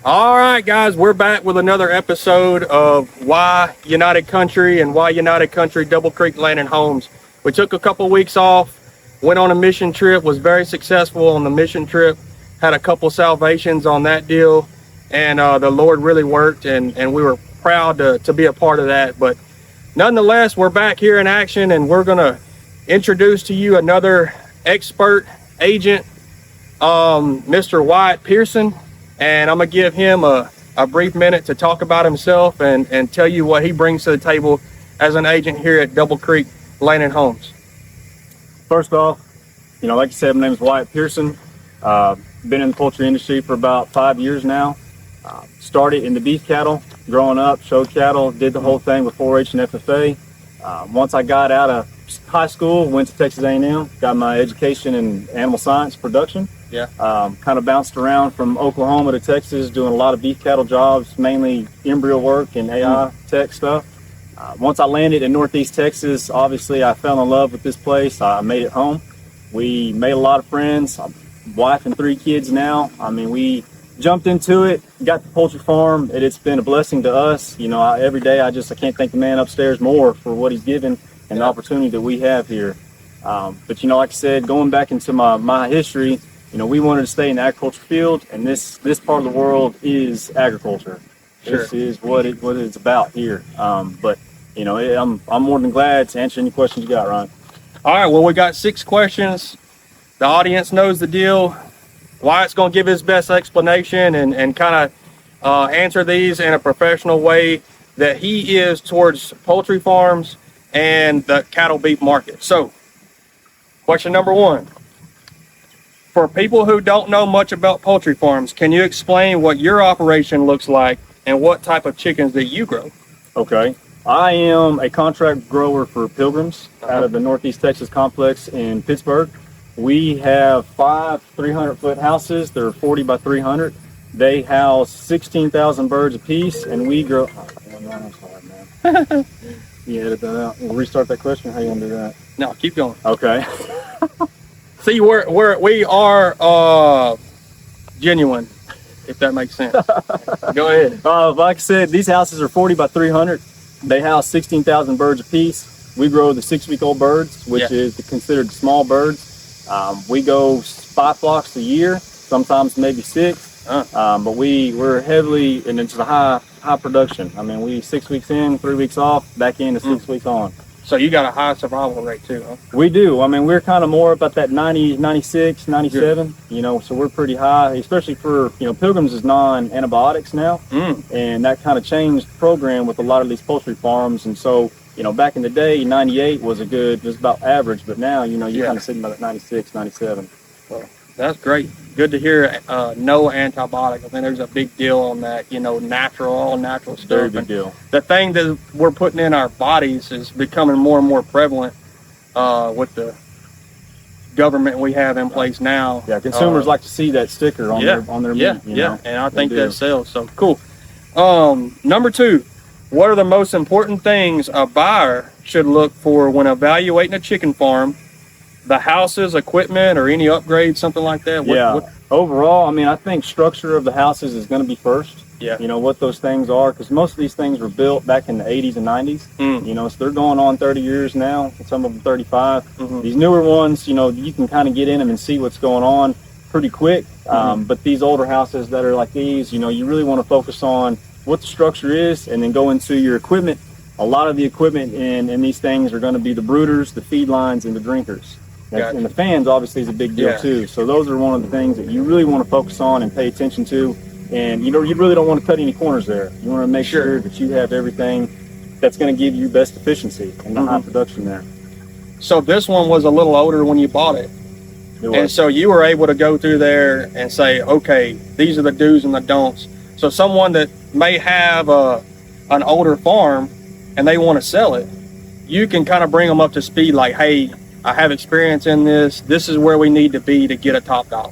All right, guys, we're back with another episode of Why United Country and Why United Country Double Creek Land and Homes. We took a couple weeks off, went on a mission trip, was very successful on the mission trip, had a couple salvations on that deal, and the Lord really worked, and we were proud to be a part of that. But nonetheless, we're back here in action, and we're going to introduce to you another expert agent, Mr. Wyatt Pearson. And I'm gonna give him a brief minute to talk about himself and tell you what he brings to the table as an agent here at Double Creek Land and Homes. First off, like you said, my name is Wyatt Pearson. Been in the poultry industry for about 5 years now. Started in the beef cattle, growing up, showed cattle, did the whole thing with 4-H and FFA. Once I got out of high school, went to Texas A&M, got my education in animal science production. Yeah. Kind of bounced around from Oklahoma to Texas, doing a lot of beef cattle jobs, mainly embryo work and AI tech stuff. Once I landed in Northeast Texas, obviously I fell in love with this place. I made it home. We made a lot of friends. Wife and 3 kids now. I mean, we jumped into it, got the poultry farm. It's been a blessing to us. Every day I can't thank the man upstairs more for what he's given and the opportunity that we have here. But like I said, going back into my history, we wanted to stay in the agriculture field, and this part of the world is agriculture. Sure. This is what it's about here. But I'm more than glad to answer any questions you got, Ryan. All right, well, we got 6 questions. The audience knows the deal. Wyatt's gonna give his best explanation and kind of answer these in a professional way that he is towards poultry farms and the cattle beef market. So, question number 1. For people who don't know much about poultry farms, can you explain what your operation looks like and what type of chickens that you grow? Okay. I am a contract grower for Pilgrims out of the Northeast Texas complex in Pittsburgh. We have 5 300-foot houses. They're 40 by 300. They house 16,000 birds apiece, and we grow... I'm sorry, man. You edit that out. We'll restart that question. How you gonna do that? No, keep going. Okay. See, we are genuine, if that makes sense. Go ahead. Like I said, these houses are 40 by 300. They house 16,000 birds apiece. We grow the 6-week-old birds, which is considered small birds. We go 5 flocks a year, sometimes maybe 6. But we're heavily, and it's a high production. I mean, we 6 weeks in, 3 weeks off, back in to 6 weeks on. So you got a high survival rate too, huh? We do. I mean, we're kind of more about that 90, 96, 97, so we're pretty high, especially for, Pilgrims is non-antibiotics now. And that kind of changed the program with a lot of these poultry farms. And so, back in the day, 98 was about average, but now, you're kind of sitting about at 96, 97. Well, that's great. Good to hear no antibiotic. I think there's a big deal on that, all natural stuff. Very big deal. The thing that we're putting in our bodies is becoming more and more prevalent with the government we have in place now. Yeah, consumers like to see that sticker on their meat. And I think that sells. So cool. Number 2, what are the most important things a buyer should look for when evaluating a chicken farm? The houses, equipment, or any upgrades, something like that? Overall, I mean, I think structure of the houses is going to be first. Yeah. What those things are, because most of these things were built back in the 80s and 90s. So they're going on 30 years now, some of them 35. These newer ones, you can kind of get in them and see what's going on pretty quick. But these older houses that are like these, you really want to focus on what the structure is and then go into your equipment. A lot of the equipment in these things are going to be the brooders, the feed lines, and the drinkers. Gotcha. And the fans obviously is a big deal too. So those are one of the things that you really want to focus on and pay attention to. And you really don't want to cut any corners there. You want to make sure that you have everything that's going to give you best efficiency and the high production there. So this one was a little older when you bought it. And so you were able to go through there and say, okay, these are the do's and the don'ts. So someone that may have an older farm and they want to sell it, you can kind of bring them up to speed like, hey, I have experience in this. This is where we need to be to get a top dollar.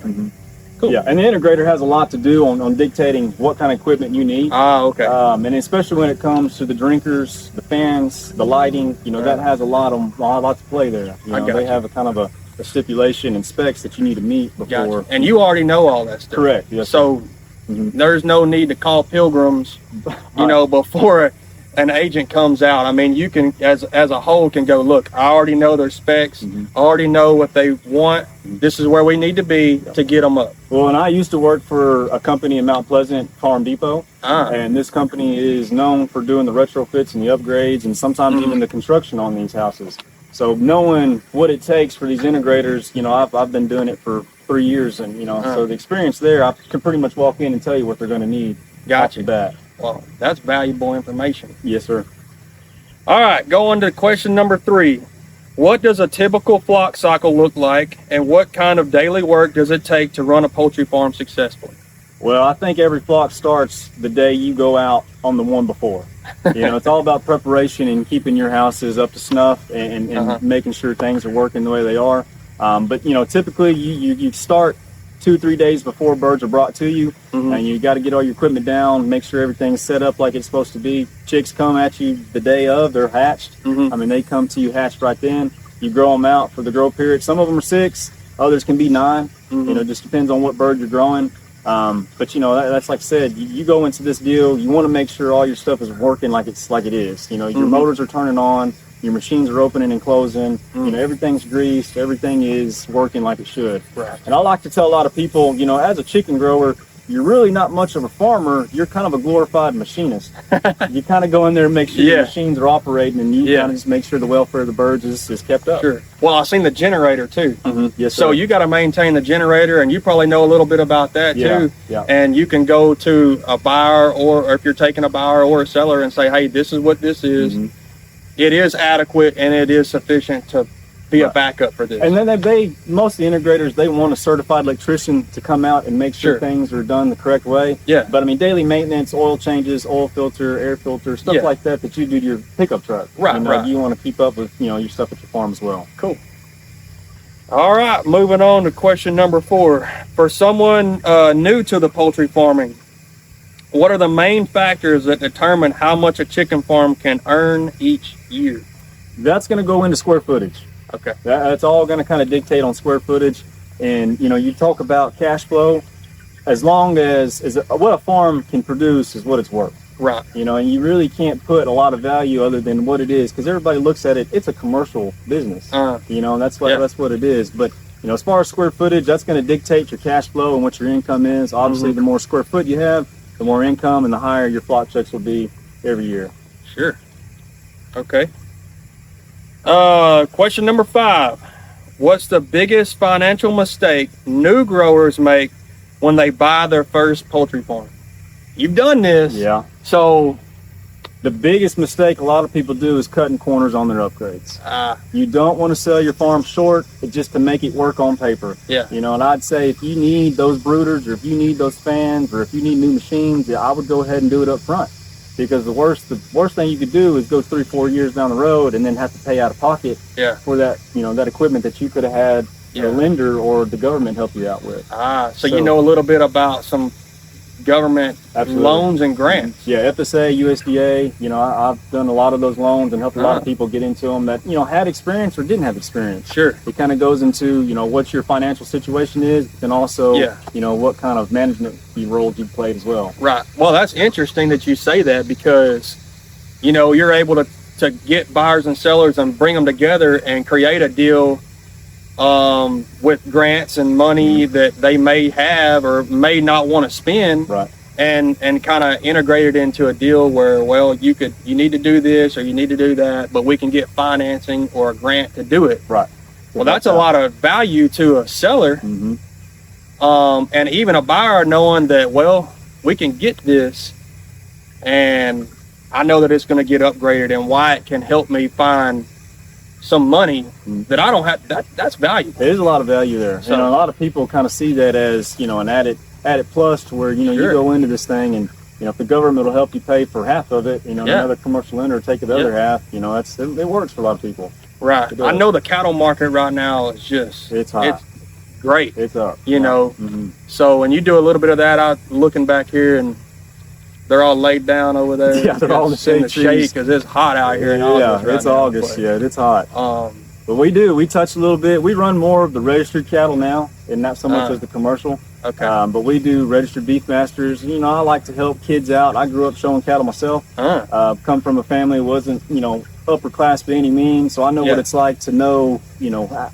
Cool. Yeah, and the integrator has a lot to do on dictating what kind of equipment you need. Okay. And especially when it comes to the drinkers, the fans, the lighting, that has a lot to play there. They have a kind of a stipulation and specs that you need to meet before. Gotcha. And you already know all that stuff. Correct. Yes. So There's no need to call pilgrims, you know, before an agent comes out. I mean, you can, as a whole, can go, look, I already know their specs. I already know what they want. This is where we need to be to get them up. Well, and I used to work for a company in Mount Pleasant, Farm Depot, and this company is known for doing the retrofits and the upgrades and sometimes even the construction on these houses. So knowing what it takes for these integrators, you know, I've been doing it for 3 years, and you know, so the experience there, I can pretty much walk in and tell you what they're going to need. Gotcha. Off the bat. Well, that's valuable information. Yes, sir. All right, go on to question number 3. What does a typical flock cycle look like, and what kind of daily work does it take to run a poultry farm successfully? Well, I think every flock starts the day you go out on the one before. You know, it's all about preparation and keeping your houses up to snuff and making sure things are working the way they are. But you know, typically you start 2-3 days before birds are brought to you, and you got to get all your equipment down, make sure everything's set up like it's supposed to be. Chicks come at you the day of, they're hatched. I mean, they come to you hatched right then. You grow them out for the grow period. Some of them are 6, others can be 9. You know, it just depends on what bird you're growing. But you know, that's like I said, you go into this deal, you want to make sure all your stuff is working like it is. You know, your motors are turning on, your machines are opening and closing, you know, everything's greased, everything is working like it should. Right. And I like to tell a lot of people, you know, as a chicken grower, you're really not much of a farmer, you're kind of a glorified machinist. You kind of go in there and make sure your machines are operating, and you kind of just make sure the welfare of the birds is kept up. Sure. Well, I've seen the generator too. Yes, sir. So you got to maintain the generator, and you probably know a little bit about that too. Yeah. And you can go to a buyer, or if you're taking a buyer or a seller, and say, hey, this is what this is. It is adequate and it is sufficient to be a backup for this. And then most of the integrators, they want a certified electrician to come out and make sure things are done the correct way. Yeah. But I mean, daily maintenance, oil changes, oil filter, air filter, stuff like that you do to your pickup truck. Right, you know, you want to keep up with, you know, your stuff at your farm as well. Cool. All right, moving on to question number 4. For someone new to the poultry farming, what are the main factors that determine how much a chicken farm can earn each year? That's going to go into square footage. Okay. That's all going to kind of dictate on square footage. And, you know, you talk about cash flow, as long as what a farm can produce is what it's worth. Right. You know, and you really can't put a lot of value other than what it is, because everybody looks at it, it's a commercial business. You know, and that's what it is. But, you know, as far as square footage, that's going to dictate your cash flow and what your income is. Obviously, the more square foot you have, the more income and the higher your flock checks will be every year. Sure. Okay. Question number 5. What's the biggest financial mistake new growers make when they buy their first poultry farm? You've done this. Yeah. So the biggest mistake a lot of people do is cutting corners on their upgrades. You don't want to sell your farm short just to make it work on paper. Yeah. You know, and I'd say if you need those brooders, or if you need those fans, or if you need new machines, I would go ahead and do it up front. Because the worst thing you could do is go 3-4 years down the road and then have to pay out of pocket for that, you know, that equipment that you could have had the lender or the done help you out with. So you know a little bit about some government loans and grants. Yeah, FSA, USDA, you know, I've done a lot of those loans and helped a lot of people get into them that, you know, had experience or didn't have experience. Sure. It kind of goes into, you know, what your financial situation is, and also, you know, what kind of management roles you played as well. Right. Well, that's interesting that you say that, because, you know, you're able to get buyers and sellers and bring them together and create a deal with grants and money that they may have or may not want to spend, and kind of integrate it into a deal where, well, you need to do this or you need to do that, but we can get financing or a grant to do it. Right. Well, that's a lot of value to a seller, and even a buyer, knowing that, well, we can get this, and I know that it's going to get upgraded, and Wyatt can help me find some money that I don't have. That's valuable. There's a lot of value there. So, you know, a lot of people kind of see that as, you know, an added plus, to where, you know, you go into this thing, and, you know, if the government will help you pay for half of it, you know, another commercial lender will take the other half. You know, it works for a lot of people. Right. I know the cattle market right now is just, it's hot. It's great. It's up. You know, so when you do a little bit of that, I'm looking back here, and they're all laid down over there. Yeah, they're all in the shade because it's hot out here in August. It's August. Yeah, it's hot. But we touch a little bit. We run more of the registered cattle now, and not so much as the commercial. Okay. But we do registered beef masters. You know, I like to help kids out. I grew up showing cattle myself. Come from a family that wasn't, you know, upper class by any means, so I know what it's like to know, you know,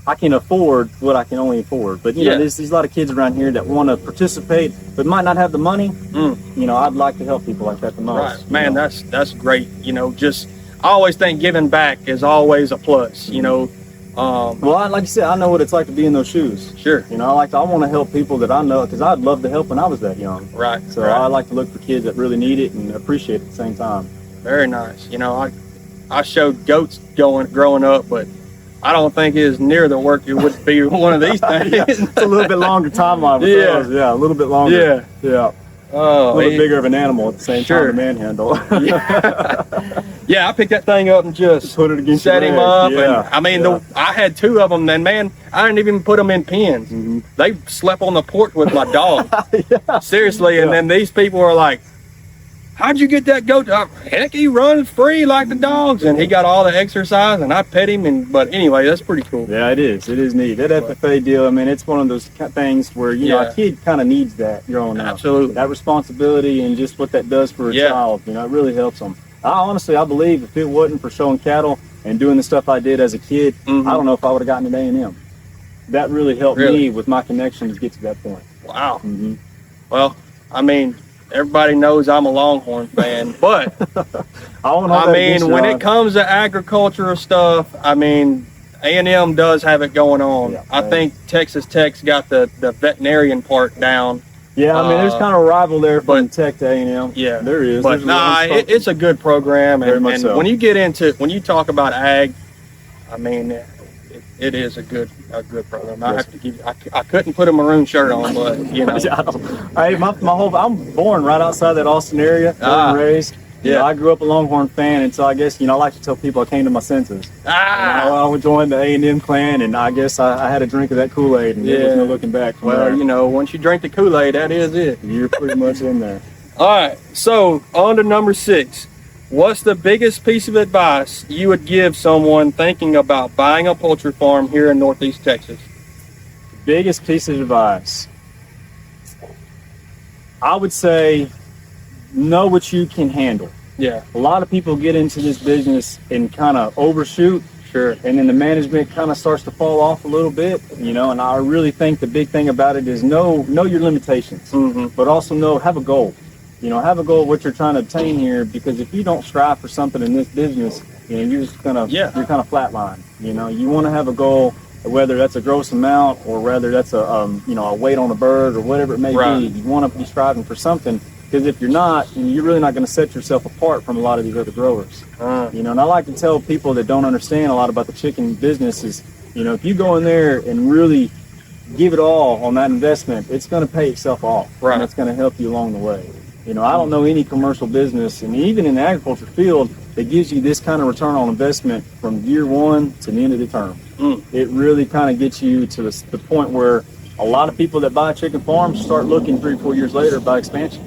I can afford what I can only afford. But you know, there's a lot of kids around here that want to participate but might not have the money. You know, I'd like to help people like that the most. Right, man, that's great. You know, just I always think giving back is always a plus. You know, well, like you said, I know what it's like to be in those shoes. Sure. You know, I want to help people that I know, because I'd love to help when I was that young. Right. So I like to look for kids that really need it and appreciate it at the same time. Very nice. You know, I showed goats growing up, but I don't think it's near the work it would be one of these things. It's a little bit longer timeline with those. Yeah, a little bit longer. Yeah. Oh, a little bit bigger of an animal at the same time to manhandle. Yeah, I picked that thing up and just put it against set him up. And I mean, I had 2 of them, and man, I didn't even put them in pens. They slept on the porch with my dog. Seriously, and then these people were like, how'd you get that goat? Heck, he runs free like the dogs, and he got all the exercise, and I pet him. But anyway, that's pretty cool. Yeah, it is. It is neat. That FFA deal, I mean, it's one of those things where, you know, a kid kind of needs that growing up. Absolutely. That responsibility and just what that does for a child, you know, it really helps them. I believe if it wasn't for showing cattle and doing the stuff I did as a kid, I don't know if I would have gotten into A&M. That really helped me with my connections get to that point. Wow. Well, I mean, everybody knows I'm a Longhorn fan, but I mean, when it comes to agricultural stuff, I mean, A&M does have it going on. I think Texas Tech's got the veterinarian part down. Yeah, I mean, there's kind of a rival there from Tech to A&M. Yeah, there is. But it's a good program, and when you get into when you talk about ag, I mean, it is a good program. I have to give. I couldn't put a maroon shirt on, but you know. Hey, I'm born right outside that Austin area, born and raised. You know, I grew up a Longhorn fan, and so I guess, you know, I like to tell people I came to my senses. I joined the A&M clan, and I guess I had a drink of that Kool-Aid, and there was no looking back. Well, you know, once you drink the Kool-Aid, that is it. You're pretty much in there. All right, so on to number 6. What's the biggest piece of advice you would give someone thinking about buying a poultry farm here in Northeast Texas? Biggest piece of advice, I would say, know what you can handle. Yeah. A lot of people get into this business and kind of overshoot. Sure. And then the management kind of starts to fall off a little bit, you know, and I really think the big thing about it is know your limitations, but also have a goal. You know, have a goal of what you're trying to obtain here, because if you don't strive for something in this business, you know, you're just gonna you're kind of flatline. You know, you want to have a goal, whether that's a gross amount or whether that's a you know, a weight on a bird or whatever it may be. You want to be striving for something, because if you're not, you're really not going to set yourself apart from a lot of these other growers. You know, and I like to tell people that don't understand a lot about the chicken business is, you know, if you go in there and really give it all on that investment, it's going to pay itself off, and it's going to help you along the way. You know, I don't know any commercial business, and even in the agriculture field, that gives you this kind of return on investment from year 1 to the end of the term. It really kind of gets you to the point where a lot of people that buy chicken farms start looking 3 or 4 years later about expansion,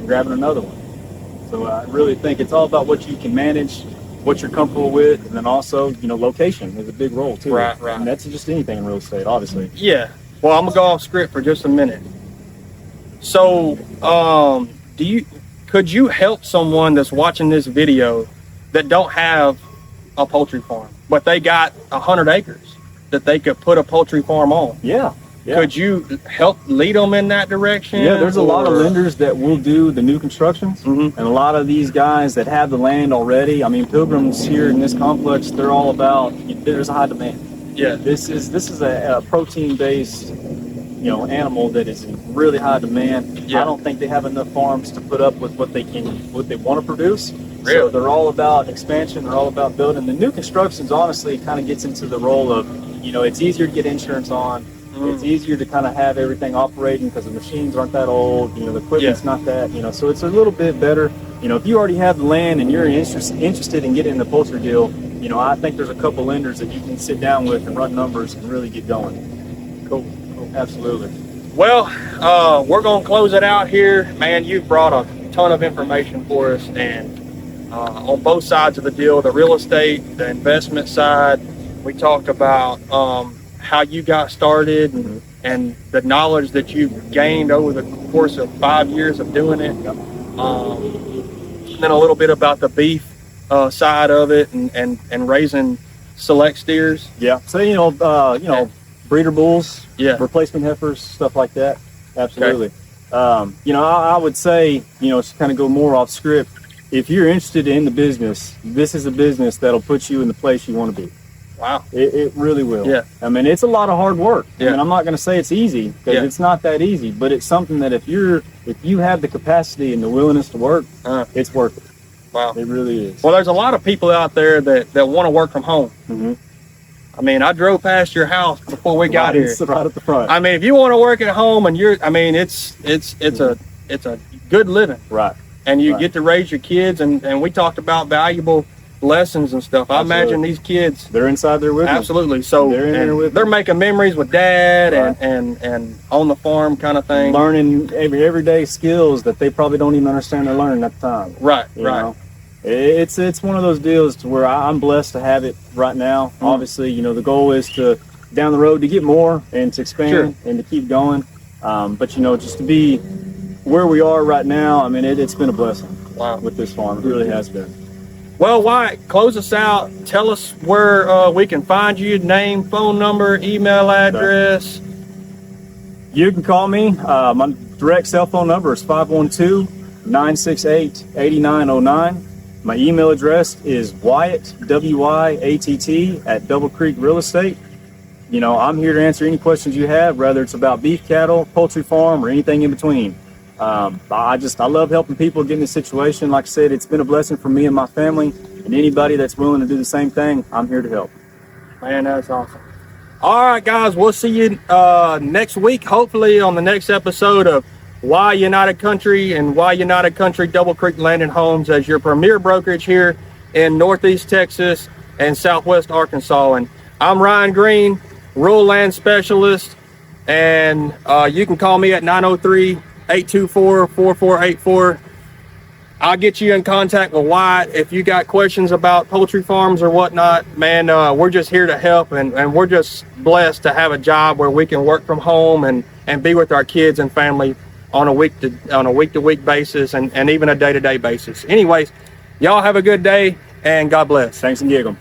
grabbing another one. So I really think it's all about what you can manage, what you're comfortable with, and then also, you know, location is a big role too. Right. And that's just anything in real estate, obviously. Yeah. Well, I'm gonna go off script for just a minute. So, could you help someone that's watching this video that don't have a poultry farm, but they got 100 acres that they could put a poultry farm on? Yeah. Could you help lead them in that direction? Yeah, there's a lot of lenders that will do the new constructions, and a lot of these guys that have the land already. I mean, Pilgrims here in this complex, they're all about, there's a high demand. Yeah. This is a protein-based, you know, animal that is in really high demand. I don't think they have enough farms to put up with what they want to produce. Really? So they're all about expansion. They're all about building. The new constructions, honestly, kind of gets into the role of, you know, it's easier to get insurance on. It's easier to kind of have everything operating because the machines aren't that old. You know, the equipment's not that, you know, so it's a little bit better. You know, if you already have the land and you're interested in getting in the poultry deal, you know, I think there's a couple lenders that you can sit down with and run numbers and really get going. Cool. Absolutely. Well, we're going to close it out here. Man, you've brought a ton of information for us, and on both sides of the deal, the real estate, the investment side. We talked about how you got started and the knowledge that you've gained over the course of 5 years of doing it. Then a little bit about the beef side of it and raising select steers. Yeah. So breeder bulls, replacement heifers, stuff like that. Absolutely. Okay. I would say, to kind of go more off script, if you're interested in the business, this is a business that'll put you in the place you want to be. Wow. It really will. Yeah. I mean, it's a lot of hard work. Yeah. I mean, I'm not going to say it's easy, because it's not that easy, but it's something that if you have the capacity and the willingness to work, it's worth it. Wow. It really is. Well, there's a lot of people out there that want to work from home. I mean, I drove past your house before we got here. Right at the front. I mean, if you want to work at home and it's a good living. Right. And you get to raise your kids, and we talked about valuable lessons and stuff. I imagine these kids, they're inside there with absolutely. So they're in there with they're making memories with dad and on the farm kind of thing. Learning everyday skills that they probably don't even understand they're learning at the time. Right. You know? It's one of those deals to where I'm blessed to have it right now. Obviously, the goal is to down the road to get more and to expand and to keep going. But just to be where we are right now, I mean, it's been a blessing. Wow. With this farm, it really has been. Well, Wyatt, close us out. Tell us where we can find you, name, phone number, email address. You can call me. My direct cell phone number is 512-968-8909. My email address is Wyatt, W-Y-A-T-T, at Double Creek Real Estate. I'm here to answer any questions you have, whether it's about beef cattle, poultry farm, or anything in between. I love helping people get in this situation. Like I said, it's been a blessing for me and my family, and anybody that's willing to do the same thing, I'm here to help. Man, that's awesome. All right, guys, we'll see you next week, hopefully on the next episode of Why United Country and Why United Country Double Creek Land and Homes as your premier brokerage here in Northeast Texas and Southwest Arkansas. And I'm Ryan Green, rural land specialist, and you can call me at 903-824-4484. I'll get you in contact with Wyatt if you got questions about poultry farms or whatnot. Man, we're just here to help, and we're just blessed to have a job where we can work from home and be with our kids and family on a week to week basis and even a day-to-day basis. Anyways, y'all have a good day and God bless. Thanks and gig 'em.